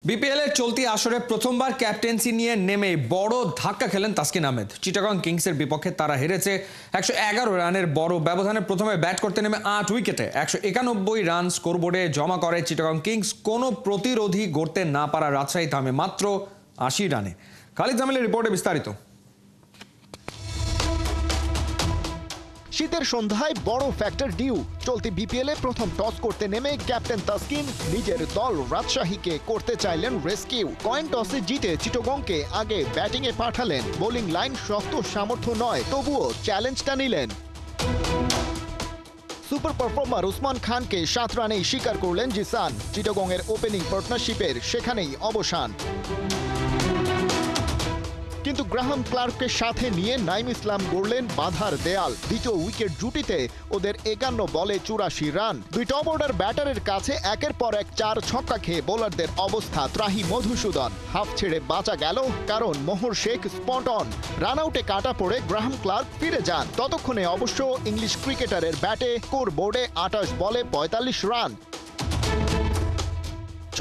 BPL এর চলতি আসরে প্রথমবার ক্যাপ্টেন্সি নিয়ে নেমে বড় ধাক্কা খেলেন তাসকিন আহমেদ। চিটাগং কিংসের বিপক্ষে তারা হেরেছে 111 রানের বড় ব্যবধানে। প্রথমে ব্যাট করতে নেমে 8 উইকেটে 191 রান স্কোরবোর্ডে জমা করে চিটাগং কিংস। কোনো প্রতিরোধী গড়তে না পারা রাজশাহী থামে মাত্র 80 রানে। খালিদ জামিলের রিপোর্টে বিস্তারিত। শীতের সন্ধ্যায় বড় ফ্যাক্টর ডিউ। চলতি বিপিএলে প্রথম টস করতে নেমে ক্যাপ্টেন তাসকিন নিজের দল রাজশাহীকে করতে চাইলেন রেস্কিউ। কয়েন টসে জিতে চিটাগংকে আগে ব্যাটিংয়ে পাঠালেন। বোলিং লাইন শক্ত সামর্থ্য নয়, তবুও চ্যালেঞ্জটা নিলেন। সুপার পারফর্মার উসমান খানকে 7 রানেই স্বীকার করলেন জিসান। চিটাগংয়ের ওপেনিং পার্টনারশিপের সেখানেই অবসান। কিন্তু গ্রাহাম ক্লার্ককে সাথে নিয়ে নাইম ইসলাম গড়লেন বাধার দেয়াল। দ্বিতীয় উইকেট জুটিতে ওদের 51 বলে 84 রান। দুই টপ অর্ডার ব্যাটারের কাছে একের পর এক 4 ছক্কা খেয়ে বোলারদের অবস্থা ত্রাহি। মধুসূদন হাফ ছেড়ে বাঁচা গেল, কারণ মোহর শেখ স্পট অন। রান আউটে কাটা পড়ে গ্রাহাম ক্লার্ক ফিরে যান। ততক্ষণে অবশ্য ইংলিশ ক্রিকেটারের ব্যাটে স্কোর বোর্ডে 28 বলে 45 রান।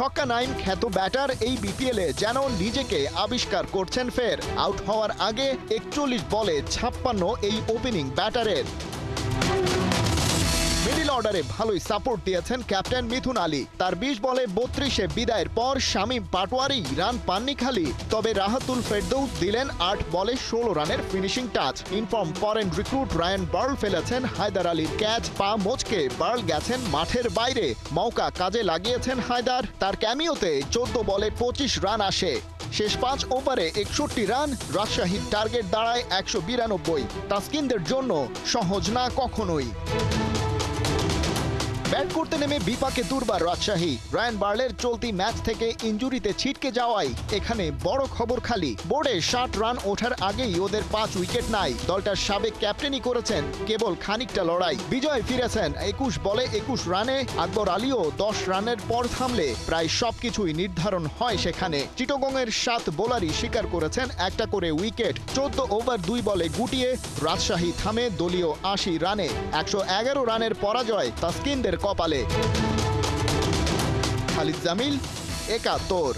ছক্কা নাইম খ্যাত ব্যাটার এই বিপিএলে যেন নিজেকে আবিষ্কার করছেন ফের। আউট হওয়ার আগে 41 বলে 56 এই ওপেনিং ব্যাটারের। মিডল অর্ডারে ভালোই সাপোর্ট দিয়েছেন ক্যাপ্টেন মিথুন আলী। তার 20 বলে 32-এ বিদায়ের পর শামীম পাটোয়ারি রান পাননি খালি। তবে রাহাতুল ফেরদৌস দিলেন 8 বলে 16 রানের finishing touch. In form foreign recruit Ryan Burl ফেলেছেন হায়দার আলীর ক্যাচ। পা মোচকে বার্ল গেছেন মাঠের বাইরে। মৌকা কাজে লাগিয়েছেন হায়দার। তার ক্যামিওতে 14 বলে 25 রান আসে। শেষ 5 ওভারে 61 রান। রাজশাহীর টার্গেট দাঁড়ায় 192। তাসকিনদের জন্য সহজ না কখনোই। ব্যাট করতে নেমে বিপাকে দুর্বার রাজশাহী। রায়ান বার্লের চলতি ম্যাচ থেকে ইনজুরিতে ছিটকে যাওয়ায় এখানে বড় খবর খালি। বোর্ডে 60 রান ওঠার আগেই ওদের 5 উইকেট নাই। দলটার সাবেক ক্যাপ্টেনই করেছেন কেবল খানিকটা লড়াই। বিজয় ফিরেছেন 21 বলে 21 রানে। আকবর আলীও 10 রানের পর থামলে প্রায় সবকিছুই নির্ধারণ হয় সেখানে। চিটাগংয়ের 7 বোলারই স্বীকার করেছেন একটা করে উইকেট। 14 ওভার 2 বলে গুটিয়ে রাজশাহী থামে দলীয় 80 রানে। 111 রানের পরাজয় তাসকিনদের কপালে। খালিদ জামিল, 71।